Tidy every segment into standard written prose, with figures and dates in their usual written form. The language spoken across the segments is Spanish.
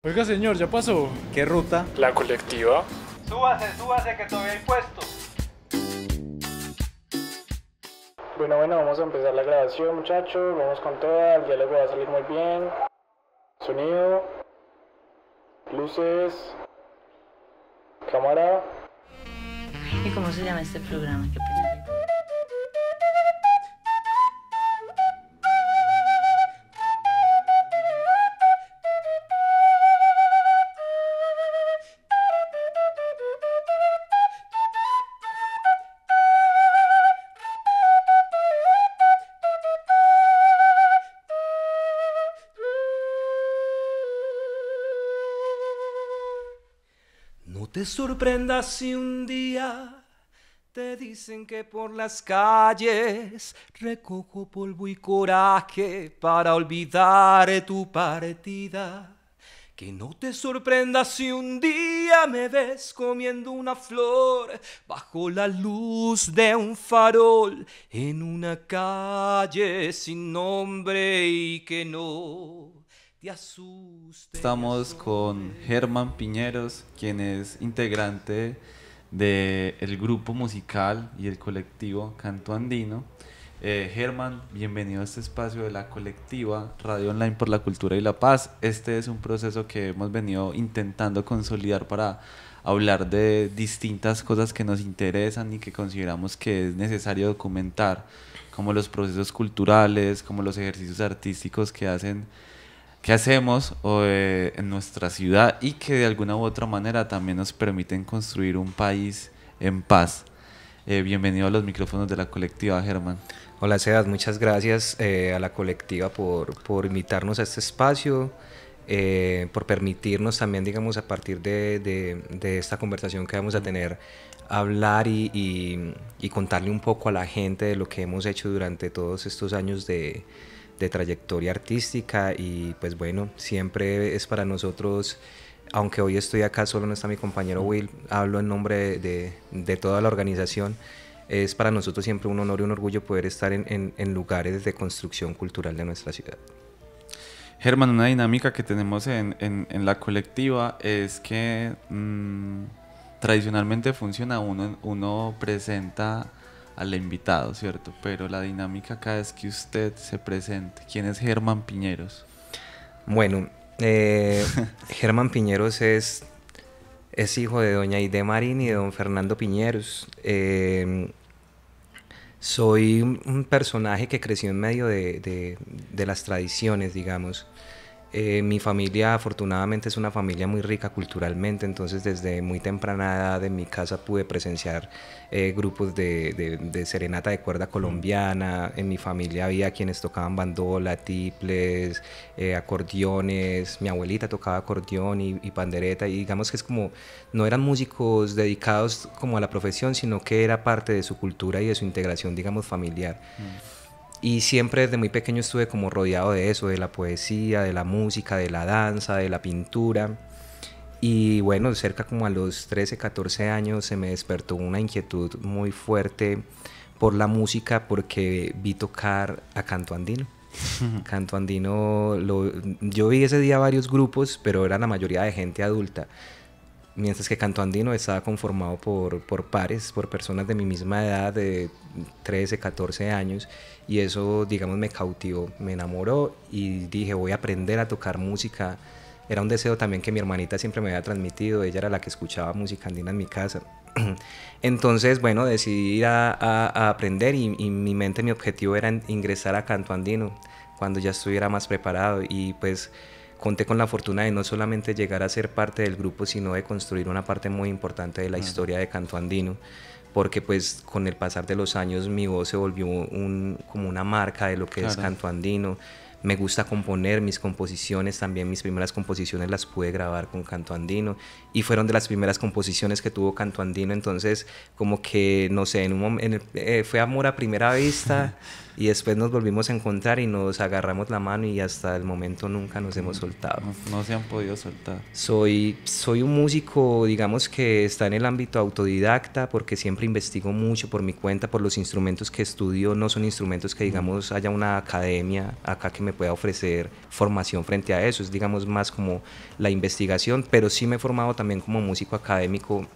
Oiga, señor, ¿ya pasó? ¿Qué ruta? La colectiva. Súbase, que todavía hay puesto. Bueno, vamos a empezar la grabación, muchachos. Vamos con toda, el diálogo va a salir muy bien. Sonido, luces, cámara. ¿Y cómo se llama este programa? Qué pena. No te sorprendas si un día te dicen que por las calles recojo polvo y coraje para olvidar tu partida. Que no te sorprendas si un día me ves comiendo una flor bajo la luz de un farol en una calle sin nombre y que no te asuste. Estamos con Germán Piñeros, quien es integrante del grupo musical y el colectivo Canto Andino. Germán, bienvenido a este espacio de la colectiva Radio Online por la Cultura y la Paz. Este es un proceso que hemos venido intentando consolidar para hablar de distintas cosas que nos interesan y que consideramos que es necesario documentar, como los procesos culturales, como los ejercicios artísticos que hacemos en nuestra ciudad y que de alguna u otra manera también nos permiten construir un país en paz. Bienvenido a los micrófonos de la colectiva, Germán. Hola Sebas, muchas gracias a la colectiva por invitarnos a este espacio, por permitirnos también, digamos, a partir de esta conversación que vamos a tener, hablar y contarle un poco a la gente de lo que hemos hecho durante todos estos años de trayectoria artística. Y pues bueno, siempre es para nosotros, aunque hoy estoy acá, solo no está mi compañero Will, hablo en nombre de toda la organización. Es para nosotros siempre un honor y un orgullo poder estar en lugares de construcción cultural de nuestra ciudad. Germán, una dinámica que tenemos en la colectiva es que tradicionalmente funciona, uno presenta al invitado, ¿cierto? Pero la dinámica acá es que usted se presente. ¿Quién es Germán Piñeros? Bueno, Germán Piñeros es hijo de doña Aide Marín y de don Fernando Piñeros. Soy un personaje que creció en medio de las tradiciones, digamos. Mi familia afortunadamente es una familia muy rica culturalmente, entonces desde muy temprana edad en mi casa pude presenciar grupos de serenata de cuerda colombiana. En mi familia había quienes tocaban bandola, tiples, acordeones. Mi abuelita tocaba acordeón y pandereta, y digamos que es como, no eran músicos dedicados como a la profesión, sino que era parte de su cultura y de su integración, digamos, familiar. Y siempre desde muy pequeño estuve como rodeado de eso, de la poesía, de la música, de la danza, de la pintura. Y bueno, cerca como a los 13, 14 años se me despertó una inquietud muy fuerte por la música, porque vi tocar a Canto Andino. Canto Andino, yo vi ese día varios grupos, pero era la mayoría de gente adulta, mientras que Canto Andino estaba conformado por pares, por personas de mi misma edad, de 13, 14 años, y eso, digamos, me cautivó, me enamoró, y dije, voy a aprender a tocar música. Era un deseo también que mi hermanita siempre me había transmitido, ella era la que escuchaba música andina en mi casa. Entonces, bueno, decidí ir a aprender, y mi mente, mi objetivo era ingresar a Canto Andino cuando ya estuviera más preparado, y pues conté con la fortuna de no solamente llegar a ser parte del grupo, sino de construir una parte muy importante de la historia de Canto Andino, porque pues con el pasar de los años mi voz se volvió como una marca de lo que es Canto Andino. Me gusta componer mis composiciones, también mis primeras composiciones las pude grabar con Canto Andino, y fueron de las primeras composiciones que tuvo Canto Andino. Entonces como que, no sé, fue amor a primera vista, y después nos volvimos a encontrar y nos agarramos la mano, y hasta el momento nunca nos hemos soltado. No se han podido soltar. Soy un músico, digamos, que está en el ámbito autodidacta, porque siempre investigo mucho por mi cuenta, por los instrumentos que estudio. No son instrumentos que, digamos, haya una academia acá que me pueda ofrecer formación frente a eso. Es, digamos, más como la investigación, pero sí me he formado también como músico académico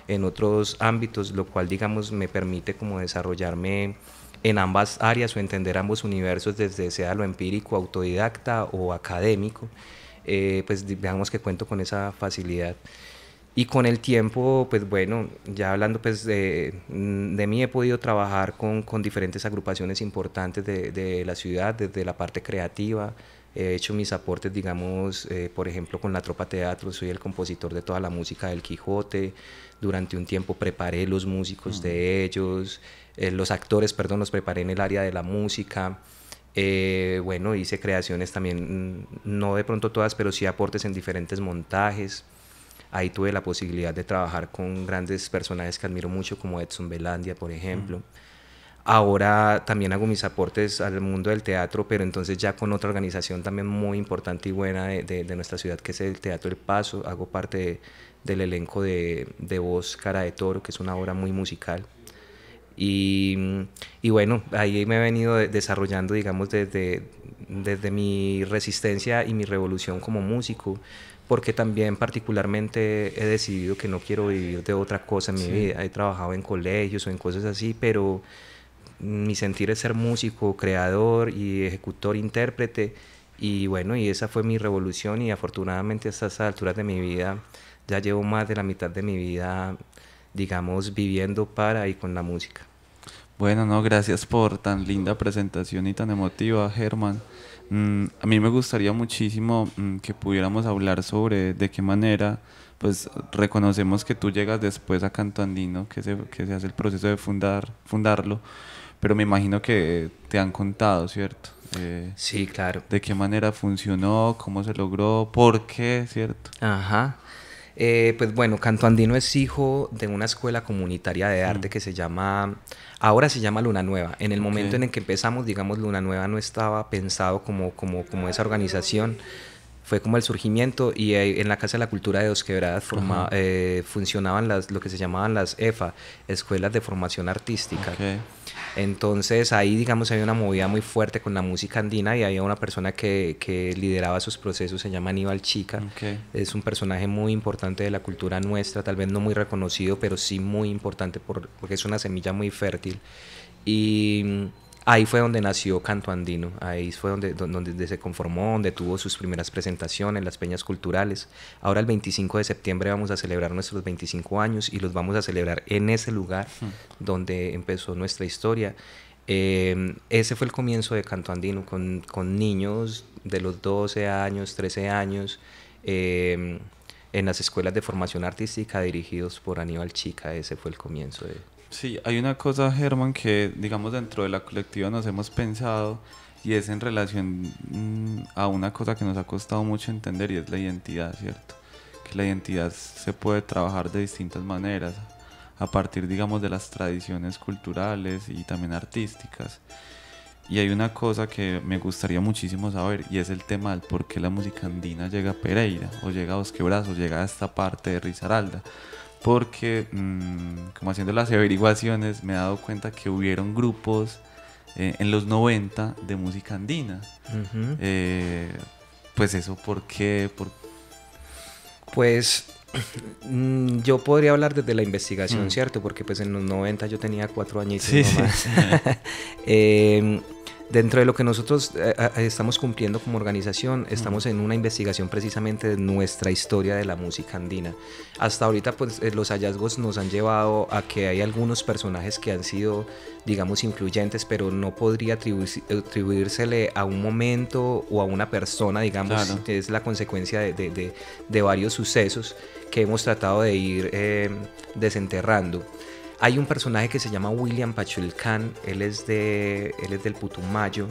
en otros ámbitos, lo cual, digamos, me permite como desarrollarme en ambas áreas o entender ambos universos desde sea lo empírico, autodidacta o académico. Pues digamos que cuento con esa facilidad. Y con el tiempo, pues bueno, ya hablando pues de mí, he podido trabajar con diferentes agrupaciones importantes de la ciudad, desde la parte creativa. He hecho mis aportes, digamos, por ejemplo, con la Tropa Teatro, soy el compositor de toda la música del Quijote. Durante un tiempo preparé los músicos de ellos, los actores, perdón, los preparé en el área de la música. Bueno, hice creaciones también, no de pronto todas, pero sí aportes en diferentes montajes. Ahí tuve la posibilidad de trabajar con grandes personajes que admiro mucho, como Edson Belandia, por ejemplo. Ahora también hago mis aportes al mundo del teatro, pero entonces ya con otra organización también muy importante y buena de nuestra ciudad, que es el Teatro El Paso. Hago parte del elenco de Voz Cara de Toro, que es una obra muy musical. Y bueno, ahí me he venido desarrollando, digamos, desde mi resistencia y mi revolución como músico, porque también particularmente he decidido que no quiero vivir de otra cosa en mi vida. He trabajado en colegios o en cosas así, pero mi sentir es ser músico, creador y ejecutor, intérprete. Y bueno, y esa fue mi revolución, y afortunadamente a estas alturas de mi vida ya llevo más de la mitad de mi vida, digamos, viviendo para y con la música. Bueno, no, gracias por tan linda presentación y tan emotiva, Germán. A mí me gustaría muchísimo que pudiéramos hablar sobre de qué manera, pues reconocemos que tú llegas después a Canto Andino, que se hace el proceso de fundarlo, pero me imagino que te han contado, ¿cierto? Sí, claro. ¿De qué manera funcionó? ¿Cómo se logró? ¿Por qué? ¿Cierto? Ajá. Pues bueno, Canto Andino es hijo de una escuela comunitaria de arte que ahora se llama Luna Nueva. En el momento en el que empezamos, digamos, Luna Nueva no estaba pensado como esa organización. Fue como el surgimiento, y en la Casa de la Cultura de Dos Quebradas funcionaban lo que se llamaban las EFA, Escuelas de Formación Artística. Entonces ahí, digamos, había una movida muy fuerte con la música andina, y había una persona que lideraba esos procesos, se llama Aníbal Chica. Es un personaje muy importante de la cultura nuestra, tal vez no muy reconocido, pero sí muy importante porque es una semilla muy fértil. Y ahí fue donde nació Canto Andino, ahí fue donde se conformó, donde tuvo sus primeras presentaciones, las peñas culturales. Ahora el 25 de septiembre vamos a celebrar nuestros 25 años, y los vamos a celebrar en ese lugar donde empezó nuestra historia. Ese fue el comienzo de Canto Andino, con niños de los 12 años, 13 años, en las escuelas de formación artística dirigidos por Aníbal Chica. Ese fue el comienzo de... Sí, hay una cosa, Germán, que digamos dentro de la colectiva nos hemos pensado, y es en relación a una cosa que nos ha costado mucho entender, y es la identidad, ¿cierto? Que la identidad se puede trabajar de distintas maneras, a partir, digamos, de las tradiciones culturales y también artísticas. Y hay una cosa que me gustaría muchísimo saber, y es el tema del por qué la música andina llega a Pereira, o llega a Dos Quebradas, o llega a esta parte de Risaralda. Porque como haciendo las averiguaciones me he dado cuenta que hubieron grupos en los 90 de música andina. Pues eso, ¿por qué? Pues yo podría hablar desde la investigación, ¿cierto? Porque pues en los 90 yo tenía 4 añitos nomás. Dentro de lo que nosotros estamos cumpliendo como organización, estamos en una investigación precisamente de nuestra historia de la música andina. Hasta ahorita pues los hallazgos nos han llevado a que hay algunos personajes que han sido, digamos, influyentes, pero no podría atribuírsele a un momento o a una persona, digamos, claro, que es la consecuencia de varios sucesos que hemos tratado de ir desenterrando. Hay un personaje que se llama William Pachulcán, él es del Putumayo,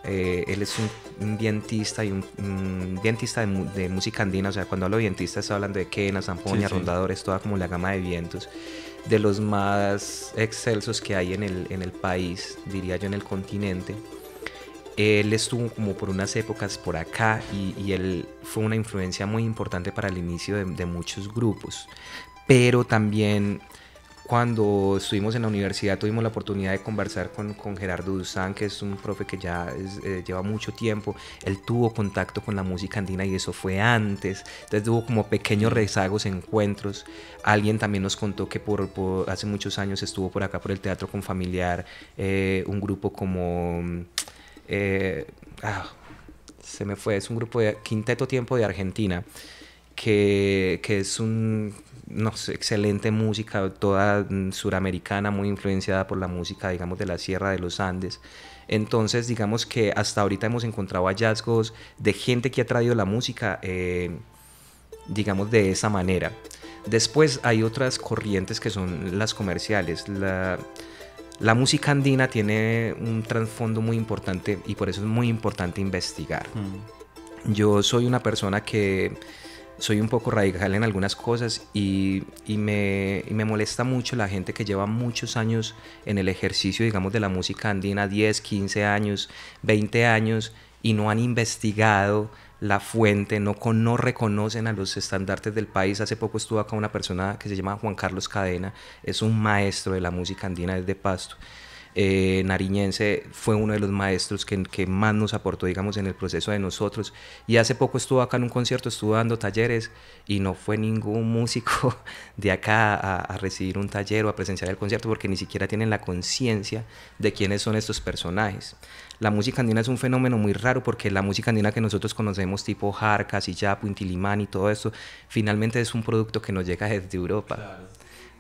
él es un vientista y un vientista de música andina. O sea, cuando hablo de vientista estoy hablando de quenas, zampoñas, rondadores, toda como la gama de vientos, de los más excelsos que hay en el país, diría yo, en el continente. Él estuvo como por unas épocas por acá, y él fue una influencia muy importante para el inicio de muchos grupos, pero también cuando estuvimos en la universidad tuvimos la oportunidad de conversar con Gerardo Duzán, que es un profe que ya lleva mucho tiempo. Él tuvo contacto con la música andina y eso fue antes. Entonces tuvo como pequeños rezagos, encuentros. Alguien también nos contó que por hace muchos años estuvo por acá por el Teatro Confamiliar un grupo como... se me fue, es un grupo de Quinteto Tiempo de Argentina, que es un... no sé, excelente música, toda suramericana, muy influenciada por la música, digamos, de la Sierra de los Andes. Entonces, digamos que hasta ahorita hemos encontrado hallazgos de gente que ha traído la música, digamos, de esa manera. Después hay otras corrientes que son las comerciales. La música andina tiene un trasfondo muy importante y por eso es muy importante investigar. Yo soy una persona que... soy un poco radical en algunas cosas y me molesta mucho la gente que lleva muchos años en el ejercicio, digamos, de la música andina, 10, 15 años, 20 años, y no han investigado la fuente, no reconocen a los estandartes del país. Hace poco estuvo acá una persona que se llama Juan Carlos Cadena, es un maestro de la música andina desde Pasto. Nariñense, fue uno de los maestros que más nos aportó, digamos, en el proceso de nosotros, y hace poco estuvo acá en un concierto, estuvo dando talleres y no fue ningún músico de acá a recibir un taller o a presenciar el concierto porque ni siquiera tienen la conciencia de quiénes son estos personajes. La música andina es un fenómeno muy raro porque la música andina que nosotros conocemos, tipo Jarcas y Yapo, Intilimán y todo esto, finalmente es un producto que nos llega desde Europa. Claro.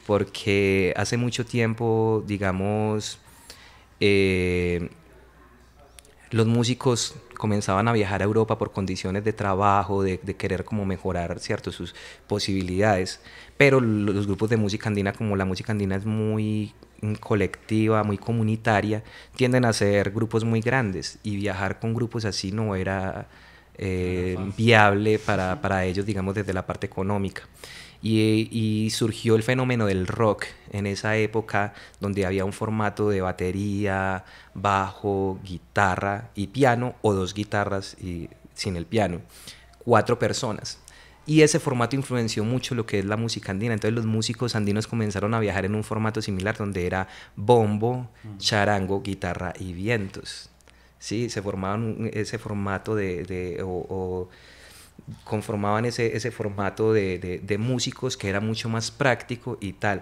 Porque hace mucho tiempo, digamos, los músicos comenzaban a viajar a Europa por condiciones de trabajo, de querer como mejorar, ¿cierto?, sus posibilidades, pero los grupos de música andina, como la música andina es muy colectiva, muy comunitaria, tienden a ser grupos muy grandes, y viajar con grupos así no era viable para ellos, digamos, desde la parte económica. Y surgió el fenómeno del rock en esa época, donde había un formato de batería, bajo, guitarra y piano, o 2 guitarras y sin el piano, 4 personas. Y ese formato influenció mucho lo que es la música andina. Entonces los músicos andinos comenzaron a viajar en un formato similar, donde era bombo, charango, guitarra y vientos. Sí, se formaban ese formato conformaban ese formato de músicos que era mucho más práctico y tal.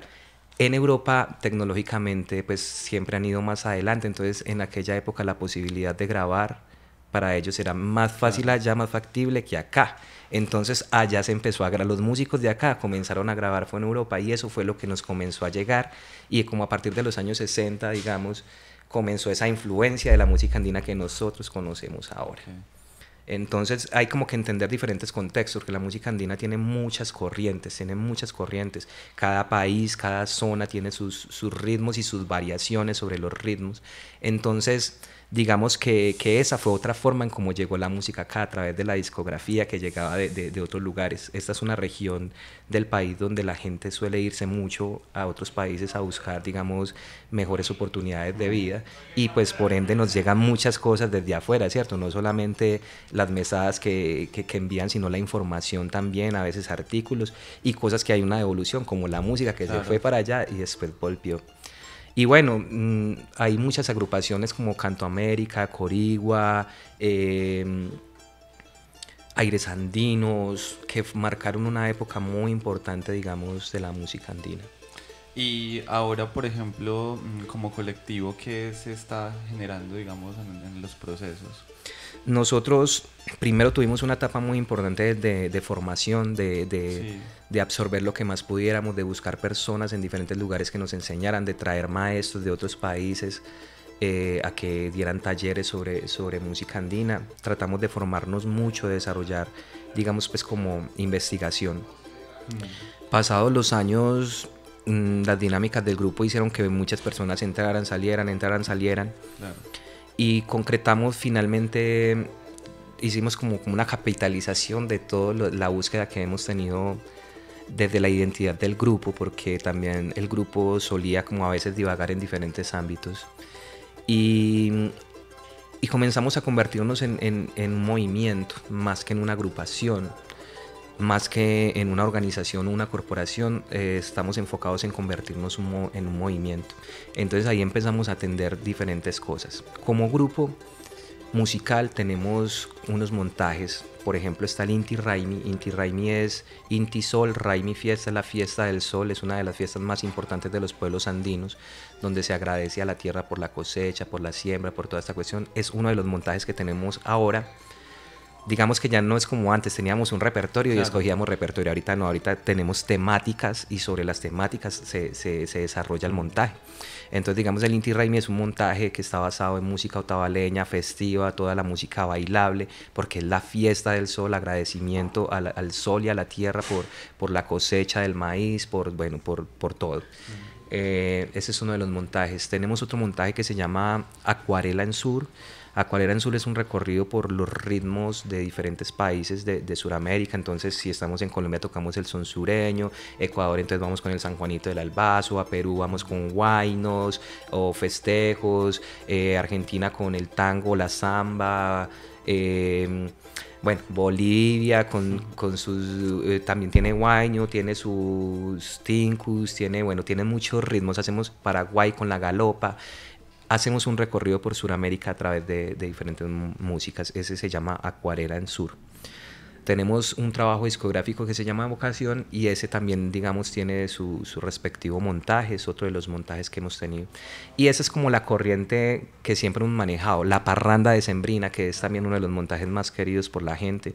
En Europa, tecnológicamente, pues siempre han ido más adelante, entonces en aquella época la posibilidad de grabar para ellos era más fácil allá, más factible que acá. Entonces allá se empezó a grabar, los músicos de acá comenzaron a grabar, fue en Europa, y eso fue lo que nos comenzó a llegar, y como a partir de los años 60, digamos, comenzó esa influencia de la música andina que nosotros conocemos ahora. Okay. Entonces hay como que entender diferentes contextos, porque la música andina tiene muchas corrientes, cada país, cada zona tiene sus ritmos y sus variaciones sobre los ritmos. Entonces digamos que esa fue otra forma en cómo llegó la música acá, a través de la discografía que llegaba de otros lugares. Esta es una región del país donde la gente suele irse mucho a otros países a buscar, digamos, mejores oportunidades de vida, y pues por ende nos llegan muchas cosas desde afuera, ¿cierto? No solamente las mesadas que envían, sino la información también, a veces artículos y cosas que hay una evolución, como la música que se fue para allá y después volvió. Y bueno, hay muchas agrupaciones como Canto América, Corigua, Aires Andinos, que marcaron una época muy importante, digamos, de la música andina. Y ahora, por ejemplo, como colectivo, ¿qué se está generando, digamos, en los procesos? Nosotros primero tuvimos una etapa muy importante de formación, de absorber lo que más pudiéramos, de buscar personas en diferentes lugares que nos enseñaran, de traer maestros de otros países a que dieran talleres sobre música andina. Tratamos de formarnos mucho, de desarrollar, digamos, pues como investigación. Pasados los años, las dinámicas del grupo hicieron que muchas personas entraran, salieran. Claro. Y concretamos finalmente, hicimos como una capitalización de toda la búsqueda que hemos tenido desde la identidad del grupo, porque también el grupo solía como a veces divagar en diferentes ámbitos. Y comenzamos a convertirnos en un movimiento más que en una agrupación. más que en una organización o una corporación, estamos enfocados en convertirnos en un movimiento. Entonces ahí empezamos a atender diferentes cosas. Como grupo musical tenemos unos montajes, por ejemplo está el Inti Raymi. Inti Raymi es Inti Sol, Raymi Fiesta, la fiesta del sol, es una de las fiestas más importantes de los pueblos andinos, donde se agradece a la tierra por la cosecha, por la siembra, por toda esta cuestión. Es uno de los montajes que tenemos ahora. Digamos que ya no es como antes, teníamos un repertorio y escogíamos repertorio. Ahorita no, ahorita tenemos temáticas y sobre las temáticas se desarrolla el montaje. Entonces, digamos, el Inti Raymi es un montaje que está basado en música otavaleña, festiva, toda la música bailable, porque es la fiesta del sol, agradecimiento al sol y a la tierra por la cosecha del maíz, por todo. Ese es uno de los montajes. Tenemos otro montaje que se llama Acuarela en Sur. Acuarela en Sur es un recorrido por los ritmos de diferentes países de Sudamérica. Entonces, si estamos en Colombia, tocamos el son sureño, Ecuador, entonces vamos con el San Juanito del Albazo, a Perú vamos con huaynos o festejos, Argentina con el tango, la samba, bueno, Bolivia con sus también tiene huayno, tiene sus tincus, tiene muchos ritmos. Hacemos Paraguay con la galopa. Hacemos un recorrido por Sudamérica a través de diferentes músicas. Ese se llama Acuarela en Sur. Tenemos un trabajo discográfico que se llama Vocación y ese también, digamos, tiene su respectivo montaje, es otro de los montajes que hemos tenido. Y esa es como la corriente que siempre hemos manejado, la parranda decembrina, que es también uno de los montajes más queridos por la gente,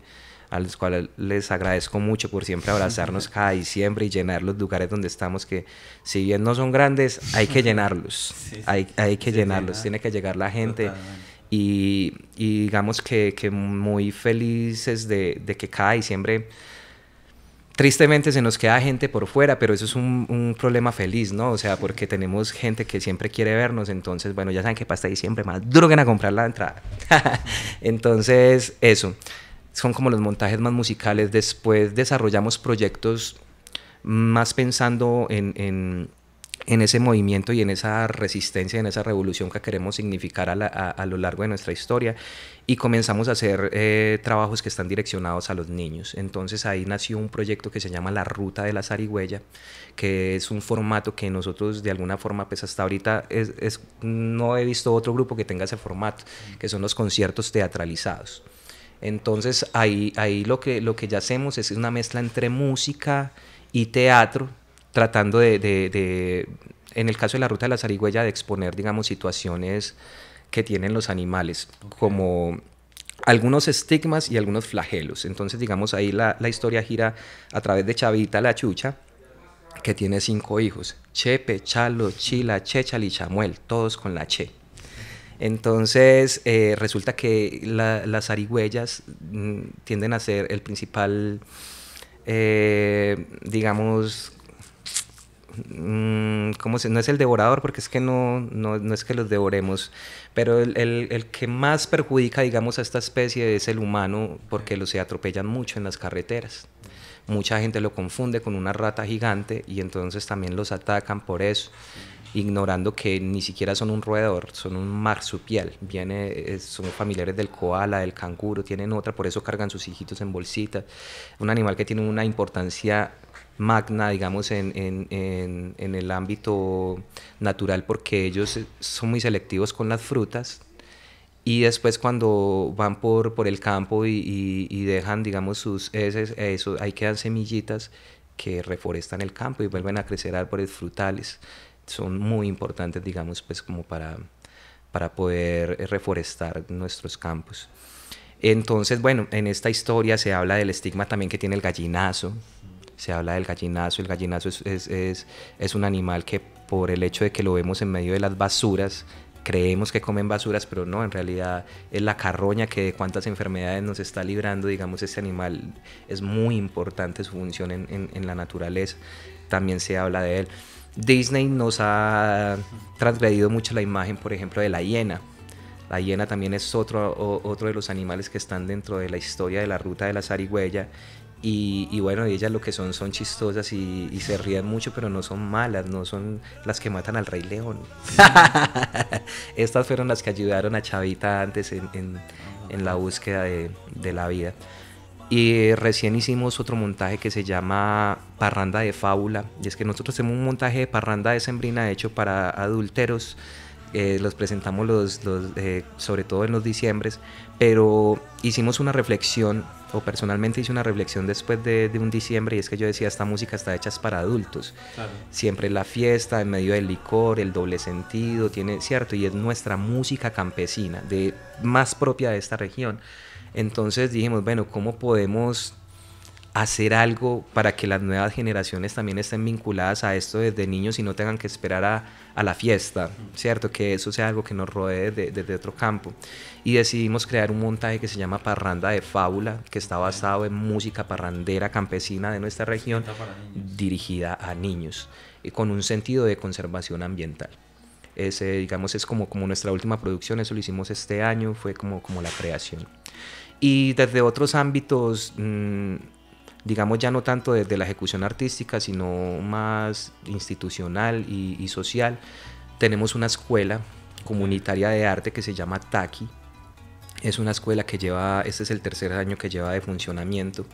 a los cuales les agradezco mucho por siempre abrazarnos cada diciembre y llenar los lugares donde estamos, que si bien no son grandes, hay que llenarlos, hay que llenarlos, tiene que llegar la gente. Y digamos que muy felices de que cada diciembre, tristemente se nos queda gente por fuera, pero eso es un problema feliz, ¿no? O sea, porque tenemos gente que siempre quiere vernos, entonces, bueno, ya saben que para este diciembre más droguen a comprar la entrada. Entonces, eso, son como los montajes más musicales. Después desarrollamos proyectos más pensando en ese movimiento y en esa resistencia, en esa revolución que queremos significar a lo largo de nuestra historia, y comenzamos a hacer trabajos que están direccionados a los niños. Entonces ahí nació un proyecto que se llama La Ruta de la Zarigüeya, que es un formato que nosotros de alguna forma, pues hasta ahorita no he visto otro grupo que tenga ese formato, que son los conciertos teatralizados. Entonces ahí lo que ya hacemos es una mezcla entre música y teatro, tratando en el caso de La Ruta de la Zarigüeya, de exponer, digamos, situaciones que tienen los animales, como algunos estigmas y algunos flagelos. Entonces, digamos, ahí la historia gira a través de Chavita la Chucha, que tiene 5 hijos: Chepe, Chalo, Chila, Chechal y Chamuel, todos con la Che. Entonces, resulta que las zarigüeyas tienden a ser el principal, digamos, no es el devorador, porque es que no es que los devoremos, pero el que más perjudica, digamos, a esta especie es el humano, porque los se atropellan mucho en las carreteras. Mucha gente lo confunde con una rata gigante y entonces también los atacan por eso, ignorando que ni siquiera son un roedor, son un marsupial. Son familiares del koala, del canguro, tienen otra, por eso cargan sus hijitos en bolsitas. Un animal que tiene una importancia magna, digamos, en el ámbito natural, porque ellos son muy selectivos con las frutas, y después cuando van por el campo y dejan, digamos, sus heces, ahí quedan semillitas que reforestan el campo y vuelven a crecer árboles frutales. Son muy importantes, digamos, pues como para poder reforestar nuestros campos. Entonces, bueno, en esta historia se habla del estigma también que tiene el gallinazo. Se habla del gallinazo. El gallinazo es un animal que, por el hecho de que lo vemos en medio de las basuras, creemos que comen basuras, pero no, en realidad es la carroña que de cuántas enfermedades nos está librando. Digamos, este animal es muy importante, su función en la naturaleza. También se habla de él. Disney nos ha transgredido mucho la imagen, por ejemplo, de la hiena. La hiena también es otro de los animales que están dentro de la historia de La Ruta de la Zarigüeya. Y bueno, ellas lo que son chistosas y se ríen mucho, pero no son malas, no son las que matan al Rey León. Estas fueron las que ayudaron a Chavita antes en la búsqueda de la vida. Y recién hicimos otro montaje que se llama Parranda de Fábula. Y es que nosotros hacemos un montaje de parranda decembrina hecho para adúlteros. Los presentamos sobre todo en los diciembres, pero hicimos una reflexión, o personalmente hice una reflexión después de un diciembre, y es que yo decía, esta música está hecha para adultos. Claro. Siempre la fiesta, en medio del licor, el doble sentido, tiene, ¿cierto? Y es nuestra música campesina, más propia de esta región. Entonces dijimos, bueno, ¿cómo podemos hacer algo para que las nuevas generaciones también estén vinculadas a esto desde niños y no tengan que esperar a la fiesta, ¿cierto? Que eso sea algo que nos rodee desde otro campo. Y decidimos crear un montaje que se llama Parranda de Fábula, que está basado en música parrandera campesina de nuestra región, dirigida a niños, y con un sentido de conservación ambiental. Ese, digamos, es como nuestra última producción, eso lo hicimos este año, fue como la creación. Y desde otros ámbitos, digamos, ya no tanto desde la ejecución artística, sino más institucional y social, tenemos una escuela comunitaria de arte que se llama Taki. Es una escuela que este es el tercer año que lleva de funcionamiento,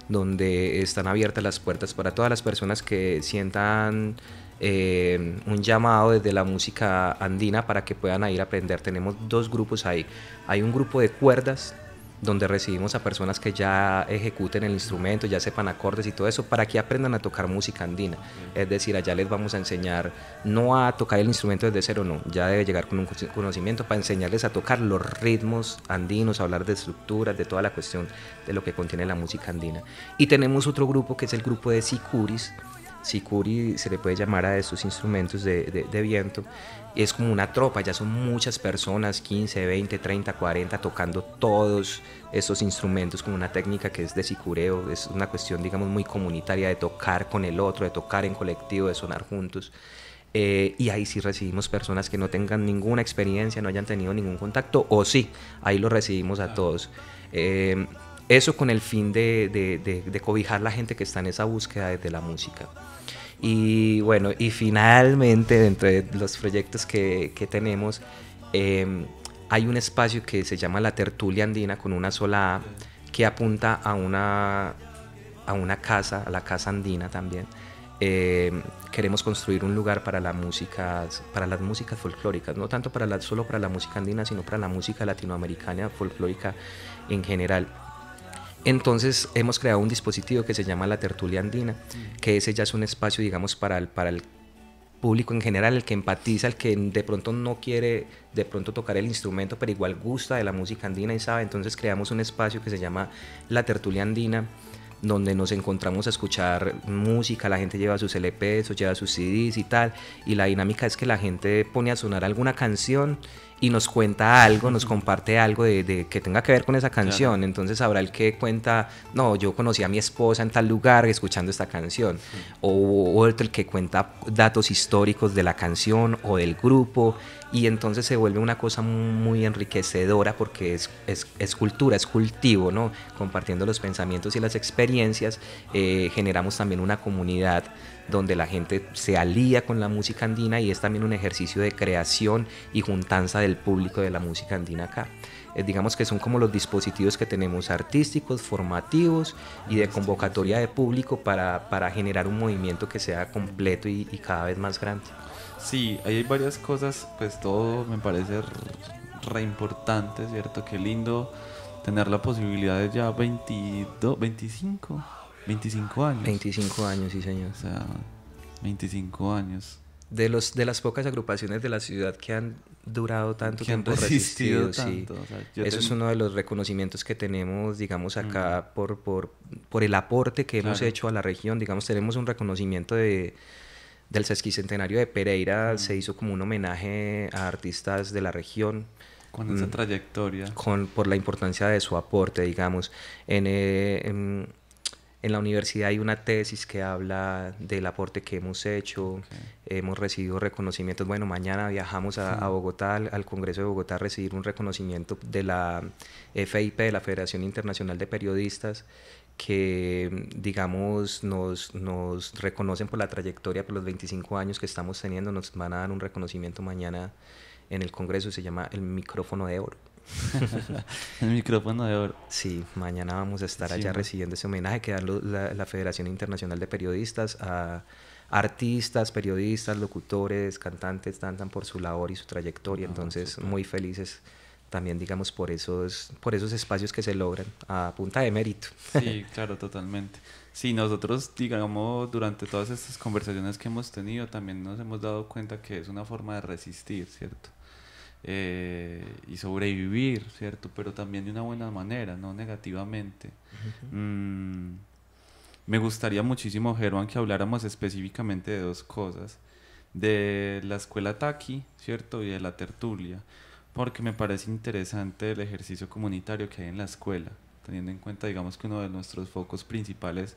donde están abiertas las puertas para todas las personas que sientan un llamado desde la música andina para que puedan ir a aprender. Tenemos dos grupos ahí. Hay un grupo de cuerdas, donde recibimos a personas que ya ejecuten el instrumento, ya sepan acordes y todo eso, para que aprendan a tocar música andina. Es decir, allá les vamos a enseñar no a tocar el instrumento desde cero, no, ya debe llegar con un conocimiento para enseñarles a tocar los ritmos andinos, a hablar de estructuras, de toda la cuestión de lo que contiene la música andina. Y tenemos otro grupo que es el grupo de sicuris. Sicuri se le puede llamar a estos instrumentos de viento. Es como una tropa, ya son muchas personas, 15, 20, 30, 40, tocando todos esos instrumentos con una técnica que es de sicureo. Es una cuestión, digamos, muy comunitaria, de tocar con el otro, de tocar en colectivo, de sonar juntos. Y ahí sí recibimos personas que no tengan ninguna experiencia, no hayan tenido ningún contacto, o sí, ahí lo recibimos a todos. Eso con el fin de cobijar la gente que está en esa búsqueda de la música. Y bueno, y finalmente, dentro de los proyectos que tenemos, hay un espacio que se llama La Tertulia Andina, con una sola A, que apunta a una casa, a la Casa Andina también. Queremos construir un lugar para las músicas folclóricas, no tanto solo para la música andina, sino para la música latinoamericana folclórica en general. Entonces hemos creado un dispositivo que se llama La Tertulia Andina, que ese ya es un espacio, digamos, para el público en general, el que empatiza, el que de pronto no quiere de pronto tocar el instrumento, pero igual gusta de la música andina y sabe. Entonces creamos un espacio que se llama La Tertulia Andina, donde nos encontramos a escuchar música, la gente lleva sus LPs o lleva sus CDs y tal, y la dinámica es que la gente pone a sonar alguna canción y nos cuenta algo, nos comparte algo de que tenga que ver con esa canción. Claro. Entonces habrá el que cuenta, no, yo conocí a mi esposa en tal lugar escuchando esta canción, o otro el que cuenta datos históricos de la canción o del grupo, y entonces se vuelve una cosa muy enriquecedora, porque es cultura, es cultivo, ¿no? Compartiendo los pensamientos y las experiencias, generamos también una comunidad donde la gente se alía con la música andina, y es también un ejercicio de creación y juntanza del público de la música andina acá. Digamos que son como los dispositivos que tenemos, artísticos, formativos y de convocatoria de público, para generar un movimiento que sea completo y cada vez más grande. Sí, ahí hay varias cosas, pues todo me parece re importante, ¿cierto? Qué lindo tener la posibilidad de ya 25 años. 25 años, sí, señor. O sea, 25 años. De las pocas agrupaciones de la ciudad que han durado tanto tiempo, resistido tanto, sí. O sea, eso es uno de los reconocimientos que tenemos, digamos, acá por el aporte que hemos hecho a la región. Digamos, tenemos un reconocimiento del sesquicentenario de Pereira. Se hizo como un homenaje a artistas de la región. Con esa trayectoria. Por la importancia de su aporte, digamos. En la universidad hay una tesis que habla del aporte que hemos hecho. Hemos recibido reconocimientos. Bueno, mañana viajamos a Bogotá, al Congreso de Bogotá, a recibir un reconocimiento de la FIP, de la Federación Internacional de Periodistas, que, digamos, nos reconocen por la trayectoria, por los 25 años que estamos teniendo. Nos van a dar un reconocimiento mañana en el Congreso, se llama el Micrófono de Oro. El micrófono de oro. Sí, mañana vamos a estar Sí, allá ¿no? recibiendo ese homenaje que dan la Federación Internacional de Periodistas a artistas, periodistas, locutores, cantantes, tantan por su labor y su trayectoria. No, Entonces, súper. muy felices también, digamos, por esos espacios que se logran a punta de mérito. Sí, claro, totalmente. Sí, nosotros, digamos, durante todas estas conversaciones que hemos tenido, también nos hemos dado cuenta que es una forma de resistir, ¿cierto? Y sobrevivir, ¿cierto? Pero también de una buena manera, no negativamente. Mm, Me gustaría muchísimo, Germán, que habláramos específicamente de dos cosas, de la escuela Taqui, ¿cierto? Y de la tertulia, porque me parece interesante el ejercicio comunitario que hay en la escuela, teniendo en cuenta, digamos, que uno de nuestros focos principales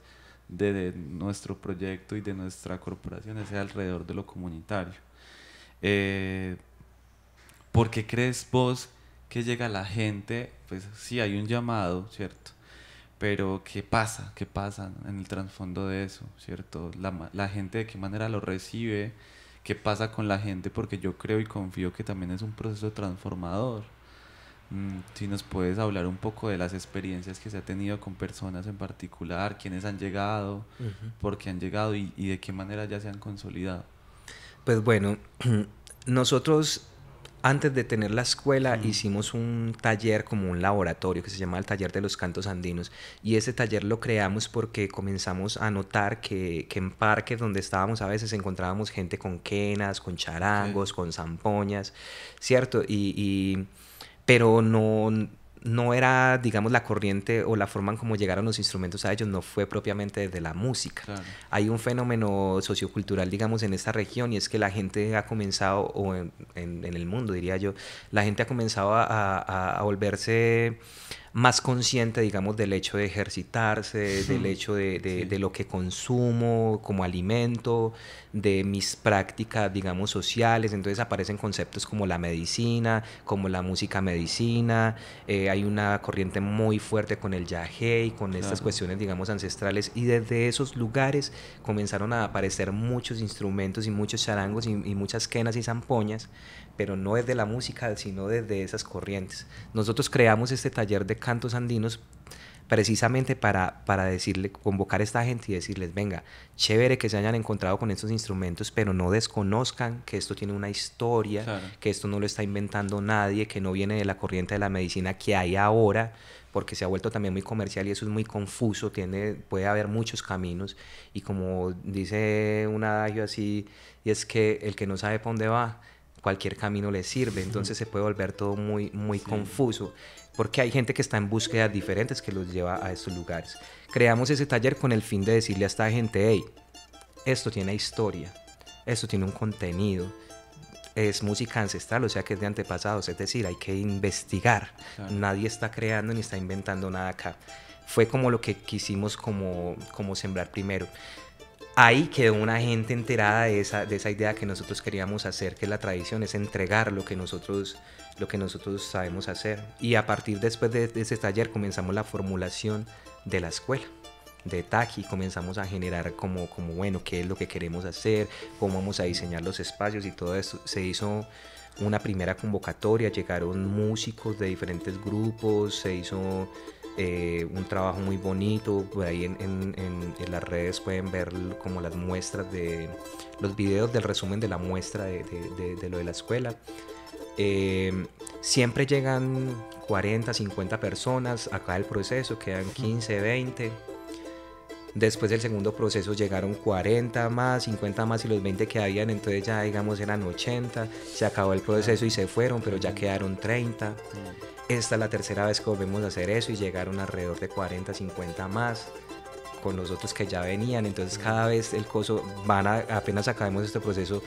de nuestro proyecto y de nuestra corporación es alrededor de lo comunitario. Eh, ¿Por qué crees vos que llega la gente? Pues sí, hay un llamado, ¿cierto? Pero ¿qué pasa? ¿Qué pasa en el trasfondo de eso? ¿Cierto? La gente de qué manera lo recibe, qué pasa con la gente, porque yo creo y confío que también es un proceso transformador. Si nos puedes hablar un poco de las experiencias que se ha tenido con personas en particular, quiénes han llegado, Ujú. por qué han llegado y de qué manera ya se han consolidado. Pues bueno, nosotros antes de tener la escuela Mm, hicimos un taller como un laboratorio que se llama el Taller de los Cantos Andinos, y ese taller lo creamos porque comenzamos a notar que en parques donde estábamos a veces encontrábamos gente con quenas, con ok, charangos, con zampoñas, ¿cierto? Pero no era, digamos, la corriente o la forma en cómo llegaron los instrumentos a ellos, no fue propiamente desde la música. claro, Hay un fenómeno sociocultural, digamos, en esta región, y es que la gente ha comenzado, o en el mundo diría yo, la gente ha comenzado a volverse más consciente, digamos, del hecho de ejercitarse, del hecho sí, de lo que consumo como alimento, de mis prácticas, digamos, sociales. Entonces aparecen conceptos como la medicina, como la música medicina. Hay una corriente muy fuerte con el yagé y con estas claro, cuestiones, digamos, ancestrales, y desde esos lugares comenzaron a aparecer muchos instrumentos y muchos charangos y muchas quenas y zampoñas, pero no desde la música, sino desde esas corrientes. Nosotros creamos este taller de cantos andinos precisamente para decirle, convocar a esta gente y decirles, venga, chévere que se hayan encontrado con estos instrumentos, pero no desconozcan que esto tiene una historia, claro, que esto no lo está inventando nadie, que no viene de la corriente de la medicina que hay ahora, porque se ha vuelto también muy comercial y eso es muy confuso, puede haber muchos caminos, y como dice un adagio así, y es que el que no sabe para dónde va, cualquier camino le sirve, entonces se puede volver todo muy sí, confuso, porque hay gente que está en búsquedas diferentes que los lleva a estos lugares. Creamos ese taller con el fin de decirle a esta gente, hey, esto tiene historia, esto tiene un contenido, es música ancestral, o sea que es de antepasados, es decir, hay que investigar, claro, nadie está creando ni está inventando nada acá. Fue como lo que quisimos como sembrar primero. Ahí quedó una gente enterada de esa idea que nosotros queríamos hacer, que la tradición es entregar lo que nosotros sabemos hacer. Y a partir después de ese taller comenzamos la formulación de la escuela de Taqui, comenzamos a generar como bueno, qué es lo que queremos hacer, cómo vamos a diseñar los espacios y todo eso. Se hizo una primera convocatoria, llegaron músicos de diferentes grupos, se hizo un trabajo muy bonito. Por ahí en las redes pueden ver como las muestras de los videos del resumen de la muestra de lo de la escuela. Siempre llegan 40, 50 personas acá el proceso, quedan 15, 20. Después del segundo proceso llegaron 40 más, 50 más y los 20 que habían, entonces ya digamos eran 80. Se acabó el proceso y se fueron, pero ya quedaron 30. Esta es la tercera vez que volvemos a hacer eso y llegaron alrededor de 40, 50 más con los otros que ya venían. Entonces cada vez el coso apenas acabemos este proceso,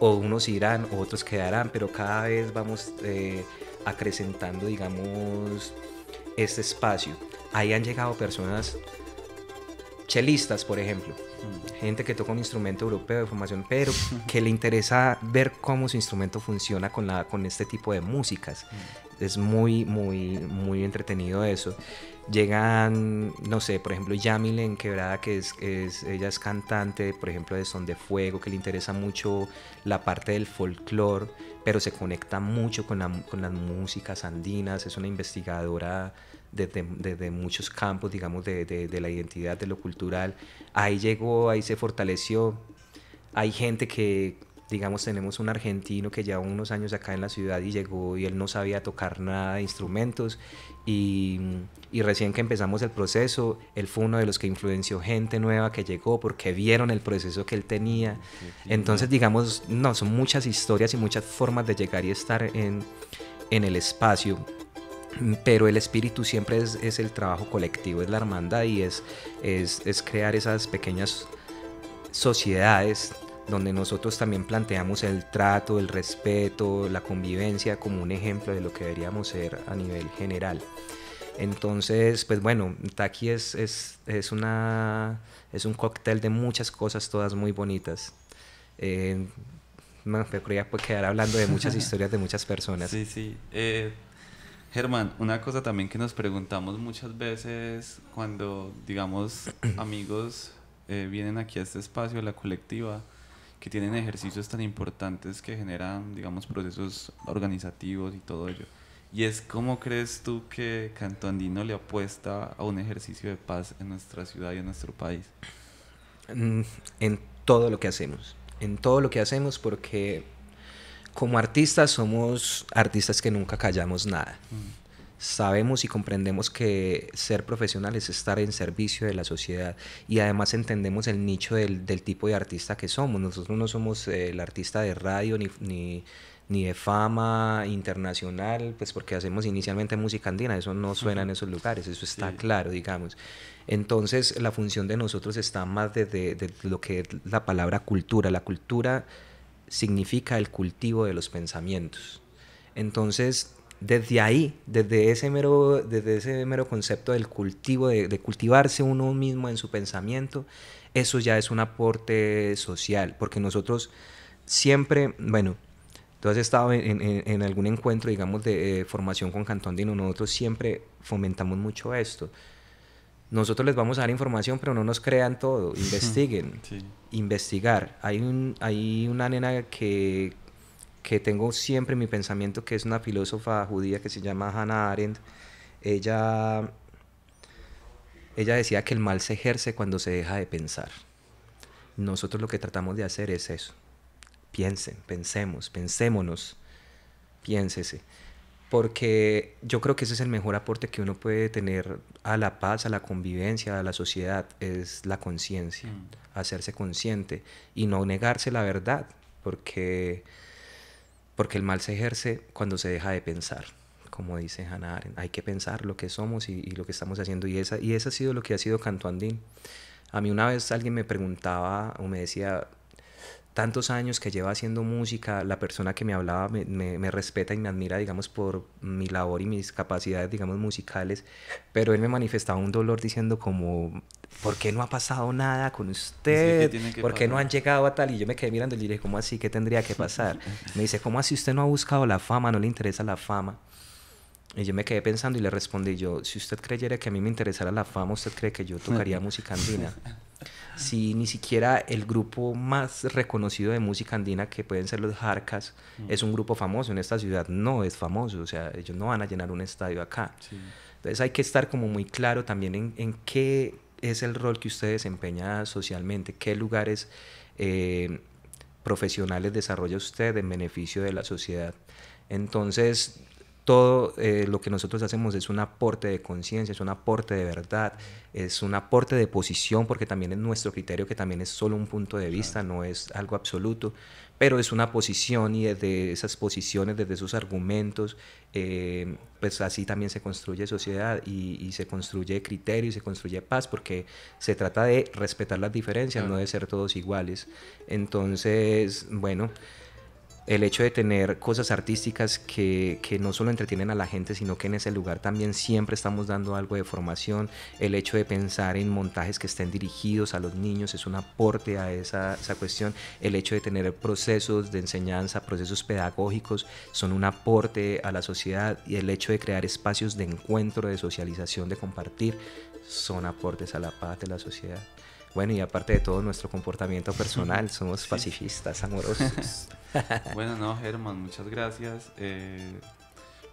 o unos irán o otros quedarán, pero cada vez vamos acrecentando, digamos, este espacio. Ahí han llegado personas chelistas, por ejemplo, gente que toca un instrumento europeo de formación, pero que le interesa ver cómo su instrumento funciona con este tipo de músicas. Es muy entretenido eso. Llegan, no sé, por ejemplo, Yamile en Quebrada, ella es cantante, por ejemplo, de Son de Fuego, que le interesa mucho la parte del folclore, pero se conecta mucho con las músicas andinas, es una investigadora desde muchos campos, digamos, de la identidad, de lo cultural. Ahí llegó, ahí se fortaleció. Hay gente que, digamos, tenemos un argentino que lleva unos años acá en la ciudad y llegó y él no sabía tocar nada de instrumentos y recién que empezamos el proceso, él fue uno de los que influenció gente nueva que llegó porque vieron el proceso que él tenía. Entonces, digamos, no, son muchas historias y muchas formas de llegar y estar en el espacio, pero el espíritu siempre es el trabajo colectivo, es la hermandad y es crear esas pequeñas sociedades donde nosotros también planteamos el trato, el respeto, la convivencia como un ejemplo de lo que deberíamos ser a nivel general. Entonces, pues bueno, Taki es un cóctel de muchas cosas, todas muy bonitas. Me podría quedar hablando de muchas historias de muchas personas. Sí, sí. Germán, una cosa también que nos preguntamos muchas veces cuando, digamos, amigos vienen aquí a este espacio, a la colectiva, que tienen ejercicios tan importantes que generan, digamos, procesos organizativos y todo ello. Y es, ¿cómo crees tú que Canto Andino le apuesta a un ejercicio de paz en nuestra ciudad y en nuestro país? En todo lo que hacemos. En todo lo que hacemos, porque como artistas somos artistas que nunca callamos nada. Sabemos y comprendemos que ser profesional es estar en servicio de la sociedad y además entendemos el nicho del tipo de artista que somos. Nosotros no somos el artista de radio ni de fama internacional, pues porque hacemos inicialmente música andina, eso no suena en esos lugares, eso está claro, digamos. Entonces la función de nosotros está más de lo que es la palabra cultura. La cultura significa el cultivo de los pensamientos. Entonces, desde ahí, desde ese mero concepto del cultivo, de cultivarse uno mismo en su pensamiento, eso ya es un aporte social, porque nosotros siempre, bueno, tú has estado en algún encuentro, digamos, de formación con Canto Andino, nosotros siempre fomentamos mucho esto. Nosotros les vamos a dar información, pero no nos crean todo, investiguen, investigar. Hay una nena que tengo siempre en mi pensamiento, que es una filósofa judía que se llama Hannah Arendt. Ella decía que el mal se ejerce cuando se deja de pensar. Nosotros lo que tratamos de hacer es eso. Pensémonos, piénsese. Porque yo creo que ese es el mejor aporte que uno puede tener a la paz, a la convivencia, a la sociedad, es la conciencia, hacerse consciente y no negarse la verdad, porque el mal se ejerce cuando se deja de pensar, como dice Hannah Arendt. Hay que pensar lo que somos y lo que estamos haciendo, y eso ha sido lo que ha sido Canto Andino. A mí una vez alguien me preguntaba o me decía, tantos años que lleva haciendo música, la persona que me hablaba me respeta y me admira, digamos, por mi labor y mis capacidades, digamos, musicales, pero él me manifestaba un dolor diciendo como, ¿por qué no ha pasado nada con usted? ¿Por qué no han llegado a tal? Y yo me quedé mirando y le dije, ¿cómo así? ¿Qué tendría que pasar? Me dice, ¿cómo así usted no ha buscado la fama? ¿No le interesa la fama? Y yo me quedé pensando y le respondí yo, si usted creyera que a mí me interesara la fama, ¿usted cree que yo tocaría música andina? Si ni siquiera el grupo más reconocido de música andina, que pueden ser los Jarcas, es un grupo famoso en esta ciudad, no es famoso, o sea, ellos no van a llenar un estadio acá. Entonces hay que estar como muy claro también en qué es el rol que usted desempeña socialmente, qué lugares profesionales desarrolla usted en beneficio de la sociedad. Entonces, todo lo que nosotros hacemos es un aporte de conciencia, es un aporte de verdad, es un aporte de posición, porque también es nuestro criterio, que también es solo un punto de vista, no es algo absoluto, pero es una posición, y desde esas posiciones, desde esos argumentos, pues así también se construye sociedad y se construye criterio y se construye paz, porque se trata de respetar las diferencias, no de ser todos iguales. Entonces, bueno, el hecho de tener cosas artísticas que no solo entretienen a la gente, sino que en ese lugar también siempre estamos dando algo de formación. El hecho de pensar en montajes que estén dirigidos a los niños es un aporte a esa cuestión. El hecho de tener procesos de enseñanza, procesos pedagógicos, son un aporte a la sociedad, y el hecho de crear espacios de encuentro, de socialización, de compartir, son aportes a la paz de la sociedad. Bueno, y aparte de todo nuestro comportamiento personal, somos pacifistas, amorosos. Bueno, no, Germán, muchas gracias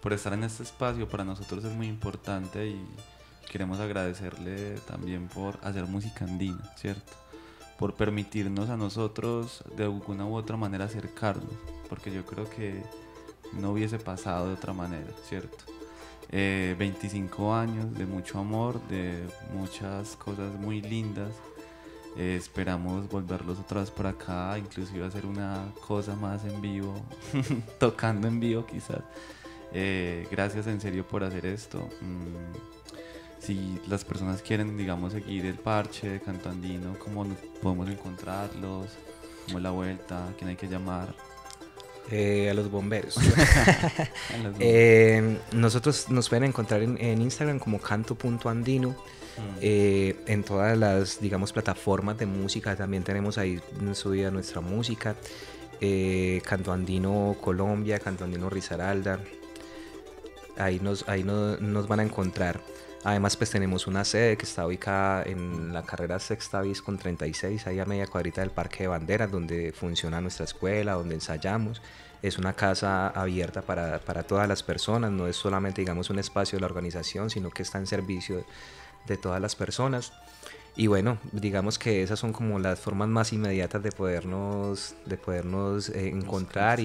por estar en este espacio. Para nosotros es muy importante y queremos agradecerle también por hacer música andina, ¿cierto? Por permitirnos a nosotros de alguna u otra manera acercarnos, porque yo creo que no hubiese pasado de otra manera, ¿cierto? 25 años de mucho amor, de muchas cosas muy lindas. Esperamos volverlos otra vez por acá, inclusive hacer una cosa más en vivo, tocando en vivo quizás. Gracias en serio por hacer esto. Si las personas quieren, digamos, seguir el parche de Canto Andino, ¿cómo podemos encontrarlos? ¿Cómo es la vuelta? ¿A quién hay que llamar? A los bomberos. Nosotros nos pueden encontrar en Instagram como canto.andino. En todas las, digamos, plataformas de música también tenemos ahí subida nuestra música. Canto Andino Colombia, Canto Andino Risaralda, ahí nos van a encontrar. Además, pues tenemos una sede que está ubicada en la carrera Sexta Bis con 36, ahí a media cuadrita del Parque de Banderas, donde funciona nuestra escuela, donde ensayamos. Es una casa abierta para todas las personas, no es solamente, digamos, un espacio de la organización, sino que está en servicio de todas las personas. Y bueno, digamos que esas son como las formas más inmediatas de podernos encontrar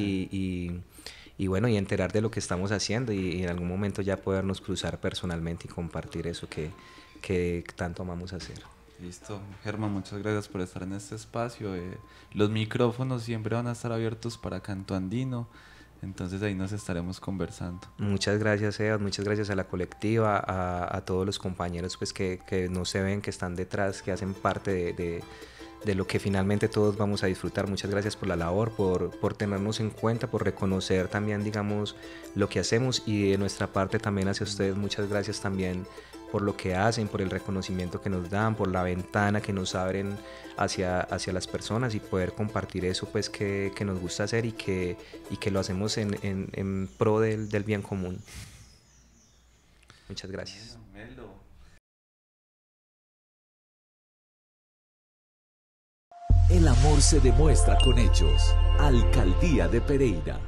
y bueno, y enterar de lo que estamos haciendo, y en algún momento ya podernos cruzar personalmente y compartir eso que tanto amamos hacer. Listo, Germán, muchas gracias por estar en este espacio. Los micrófonos siempre van a estar abiertos para Canto Andino, entonces ahí nos estaremos conversando. Muchas gracias, Ed, muchas gracias a la colectiva, a todos los compañeros pues que no se ven, que están detrás, que hacen parte de lo que finalmente todos vamos a disfrutar. Muchas gracias por la labor, por tenernos en cuenta, por reconocer también, digamos, lo que hacemos, y de nuestra parte también hacia ustedes, muchas gracias también por lo que hacen, por el reconocimiento que nos dan, por la ventana que nos abren hacia las personas, y poder compartir eso pues que nos gusta hacer y que lo hacemos en pro del bien común. Muchas gracias. El amor se demuestra con hechos. Alcaldía de Pereira.